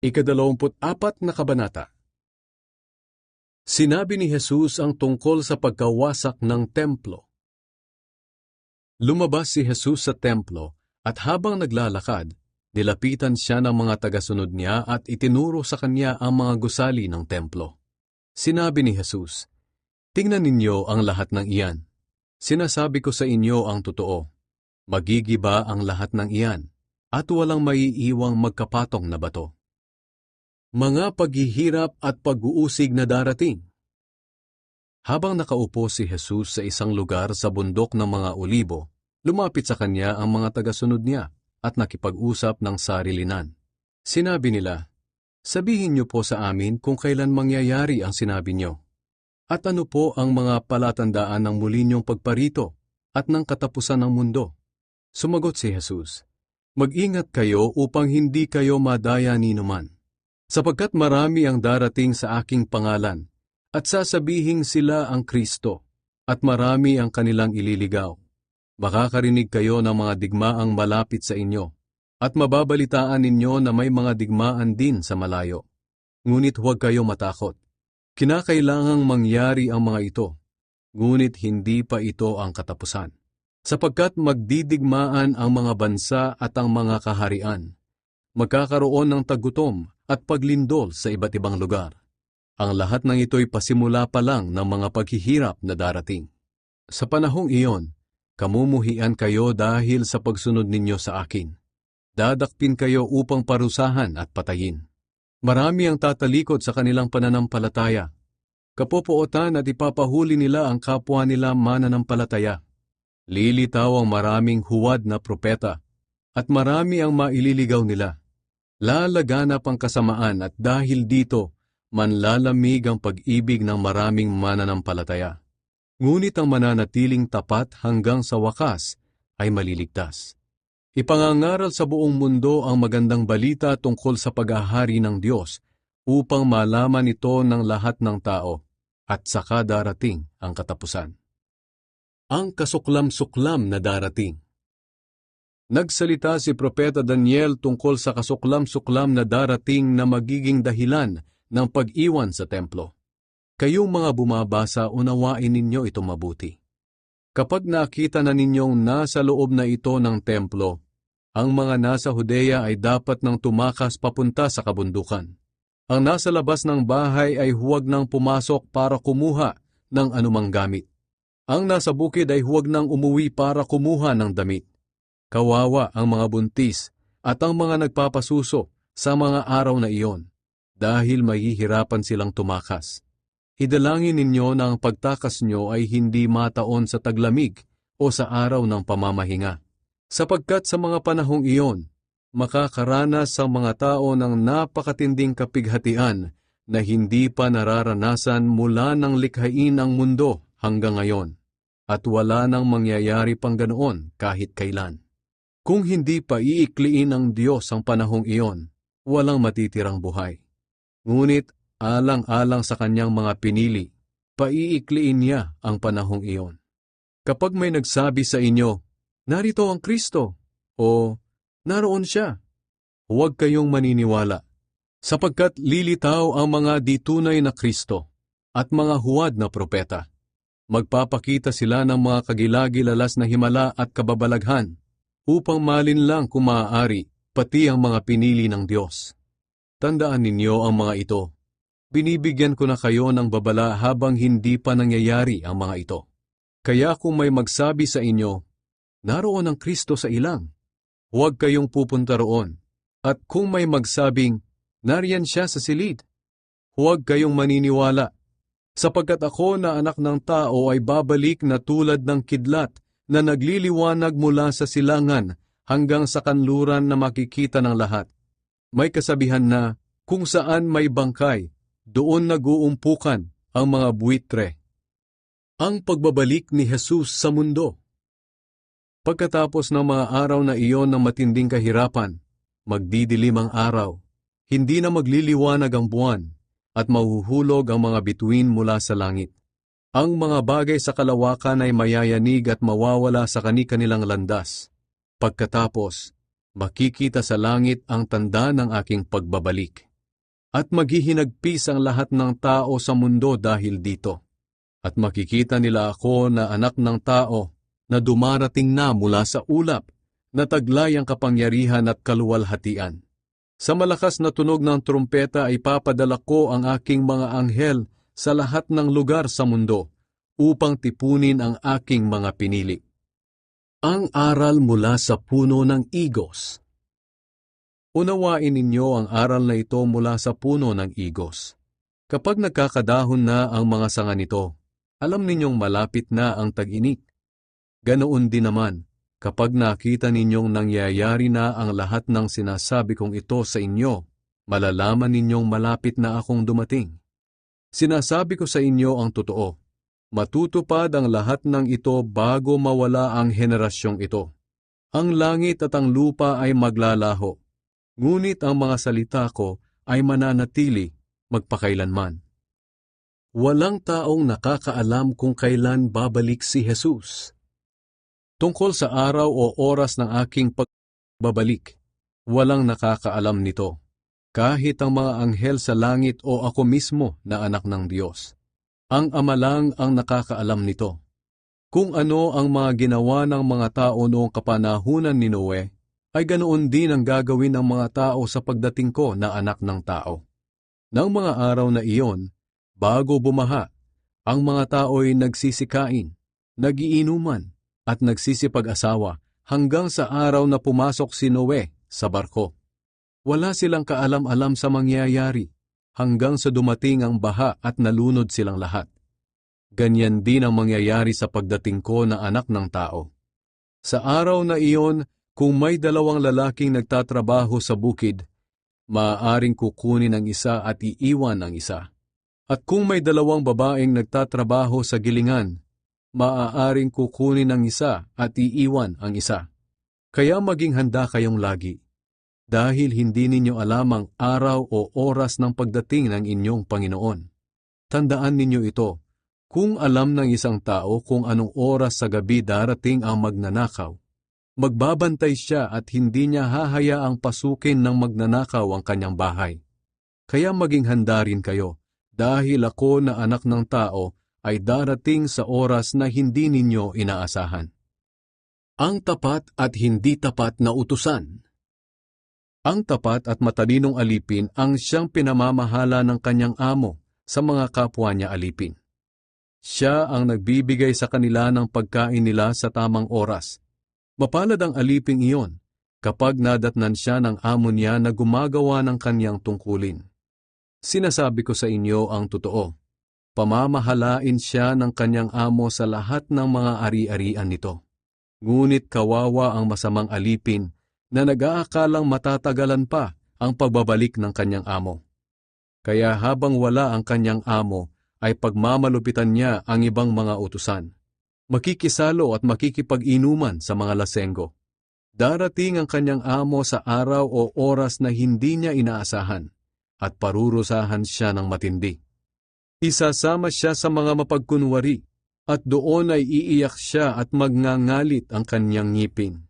Ika-24 na kabanata. Sinabi ni Jesus ang tungkol sa pagkawasak ng templo. Lumabas si Jesus sa templo at habang naglalakad, nilapitan siya ng mga tagasunod niya at itinuro sa kanya ang mga gusali ng templo. Sinabi ni Jesus, "Tingnan ninyo ang lahat ng iyan. Sinasabi ko sa inyo ang totoo. Magigiba ang lahat ng iyan at walang maiiwang magkapatong na bato." Mga paghihirap at pag-uusig na darating. Habang nakaupo si Jesus sa isang lugar sa bundok ng mga Olibo, lumapit sa kanya ang mga tagasunod niya at nakipag-usap ng sarilinan. Sinabi nila, "Sabihin niyo po sa amin kung kailan mangyayari ang sinabi niyo. At ano po ang mga palatandaan ng muli niyong pagparito at ng katapusan ng mundo?" Sumagot si Jesus, "Mag-ingat kayo upang hindi kayo madaya ni numan. Sapagkat marami ang darating sa aking pangalan, at sasabihing sila ang Kristo, at marami ang kanilang ililigaw. Makakarinig kayo ng mga digmaang malapit sa inyo, at mababalitaan ninyo na may mga digmaan din sa malayo. Ngunit huwag kayo matakot. Kinakailangang mangyari ang mga ito, ngunit hindi pa ito ang katapusan. Sapagkat magdidigmaan ang mga bansa at ang mga kaharian. Magkakaroon ng tagutom at paglindol sa iba't ibang lugar. Ang lahat ng ito'y pasimula pa lang ng mga paghihirap na darating. Sa panahong iyon, kamumuhian kayo dahil sa pagsunod ninyo sa akin. Dadakpin kayo upang parusahan at patayin. Marami ang tatalikod sa kanilang pananampalataya. Kapupootan at ipapahuli nila ang kapwa nila mananampalataya. Lilitaw ang maraming huwad na propeta, at marami ang maililigaw nila. Lalaganap ang kasamaan at dahil dito, manlalamig ang pag-ibig ng maraming mananampalataya. Ngunit ang mananatiling tapat hanggang sa wakas ay maliligtas. Ipangangaral sa buong mundo ang magandang balita tungkol sa paghahari ng Diyos upang malaman ito ng lahat ng tao at saka darating ang katapusan. Ang kasuklam-suklam na darating. Nagsalita si Propeta Daniel tungkol sa kasuklam-suklam na darating na magiging dahilan ng pag-iwan sa templo. Kayong mga bumabasa, unawain ninyo ito mabuti. Kapag nakita na ninyong nasa loob na ito ng templo, ang mga nasa Judea ay dapat nang tumakas papunta sa kabundukan. Ang nasa labas ng bahay ay huwag nang pumasok para kumuha ng anumang gamit. Ang nasa bukid ay huwag nang umuwi para kumuha ng damit. Kawawa ang mga buntis at ang mga nagpapasuso sa mga araw na iyon, dahil mahihirapan silang tumakas. Idalangin ninyo na ang pagtakas nyo ay hindi mataon sa taglamig o sa araw ng pamamahinga. Sapagkat sa mga panahong iyon, makakaranas ang mga tao ng napakatinding kapighatian na hindi pa nararanasan mula nang likhain ang mundo hanggang ngayon, at wala nang mangyayari pang ganoon kahit kailan. Kung hindi pa iikliin ng Diyos ang panahong iyon, walang matitirang buhay. Ngunit alang-alang sa kanyang mga pinili, paiikliin niya ang panahong iyon. Kapag may nagsabi sa inyo, "Narito ang Kristo," o "Naroon siya," huwag kayong maniniwala, sapagkat lilitaw ang mga ditunay na Kristo at mga huwad na propeta. Magpapakita sila ng mga kagilagilalas na himala at kababalaghan, upang malinlang kung maaari, pati ang mga pinili ng Diyos. Tandaan ninyo ang mga ito. Binibigyan ko na kayo ng babala habang hindi pa nangyayari ang mga ito. Kaya kung may magsabi sa inyo, "Naroon ang Kristo sa ilang," huwag kayong pupunta roon. At kung may magsabing, "Nariyan siya sa silid," huwag kayong maniniwala. Sapagkat ako na anak ng tao ay babalik na tulad ng kidlat na nagliliwanag mula sa silangan hanggang sa kanluran na makikita ng lahat. May kasabihan na, kung saan may bangkay, doon nag-uumpukan ang mga buitre. Ang pagbabalik ni Jesus sa mundo. Pagkatapos ng mga araw na iyon ng matinding kahirapan, magdidilim ang araw, hindi na magliliwanag ang buwan, at mahuhulog ang mga bituin mula sa langit. Ang mga bagay sa kalawakan ay mayayanig at mawawala sa kani-kanilang landas. Pagkatapos, makikita sa langit ang tanda ng aking pagbabalik. At maghihinagpis ang lahat ng tao sa mundo dahil dito. At makikita nila ako na anak ng tao na dumarating na mula sa ulap, na taglay ang kapangyarihan at kaluwalhatian. Sa malakas na tunog ng trumpeta ay papadala ko ang aking mga anghel sa lahat ng lugar sa mundo upang tipunin ang aking mga pinili. Ang aral mula sa puno ng igos. Unawain ninyo ang aral na ito mula sa puno ng igos. Kapag nagkakadahon na ang mga sanga nito, alam ninyong malapit na ang tag-init. Ganoon din naman, kapag nakita ninyong nangyayari na ang lahat ng sinasabi kong ito sa inyo, malalaman ninyong malapit na akong dumating. Sinasabi ko sa inyo ang totoo, matutupad ang lahat ng ito bago mawala ang henerasyong ito. Ang langit at ang lupa ay maglalaho, ngunit ang mga salita ko ay mananatili magpakailanman. Walang taong nakakaalam kung kailan babalik si Jesus. Tungkol sa araw o oras ng aking pagbabalik, walang nakakaalam nito, kahit ang mga anghel sa langit o ako mismo na anak ng Diyos. Ang Ama lang ang nakakaalam nito. Kung ano ang mga ginawa ng mga tao noong kapanahunan ni Noe, ay ganoon din ang gagawin ng mga tao sa pagdating ko na anak ng tao. Nang mga araw na iyon, bago bumaha, ang mga tao'y nagsisikain, nagiinuman, at nagsisipag-asawa hanggang sa araw na pumasok si Noe sa barko. Wala silang kaalam-alam sa mangyayari hanggang sa dumating ang baha at nalunod silang lahat. Ganyan din ang mangyayari sa pagdating ko na anak ng tao. Sa araw na iyon, kung may dalawang lalaking nagtatrabaho sa bukid, maaaring kukunin ang isa at iiwan ang isa. At kung may dalawang babaeng nagtatrabaho sa gilingan, maaaring kukunin ang isa at iiwan ang isa. Kaya maging handa kayong lagi, dahil hindi ninyo alam ang araw o oras ng pagdating ng inyong Panginoon. Tandaan ninyo ito, kung alam ng isang tao kung anong oras sa gabi darating ang magnanakaw, magbabantay siya at hindi niya hahayaang pasukin ng magnanakaw ang kanyang bahay. Kaya maging handa rin kayo, dahil ako na anak ng tao ay darating sa oras na hindi ninyo inaasahan. Ang tapat at hindi tapat na utusan. Ang tapat at matalinong alipin ang siyang pinamamahala ng kanyang amo sa mga kapwa niya alipin. Siya ang nagbibigay sa kanila ng pagkain nila sa tamang oras. Mapalad ang aliping iyon kapag nadatnan siya ng amo niya na gumagawa ng kanyang tungkulin. Sinasabi ko sa inyo ang totoo, pamamahalain siya ng kanyang amo sa lahat ng mga ari-arian nito. Ngunit kawawa ang masamang alipin na nag-aakalang matatagalan pa ang pagbabalik ng kanyang amo. Kaya habang wala ang kanyang amo, ay pagmamalupitan niya ang ibang mga utusan. Makikisalo at makikipag-inuman sa mga lasenggo. Darating ang kanyang amo sa araw o oras na hindi niya inaasahan, at parurusahan siya ng matindi. Isasama siya sa mga mapagkunwari, at doon ay iiyak siya at magngangalit ang kanyang ngipin.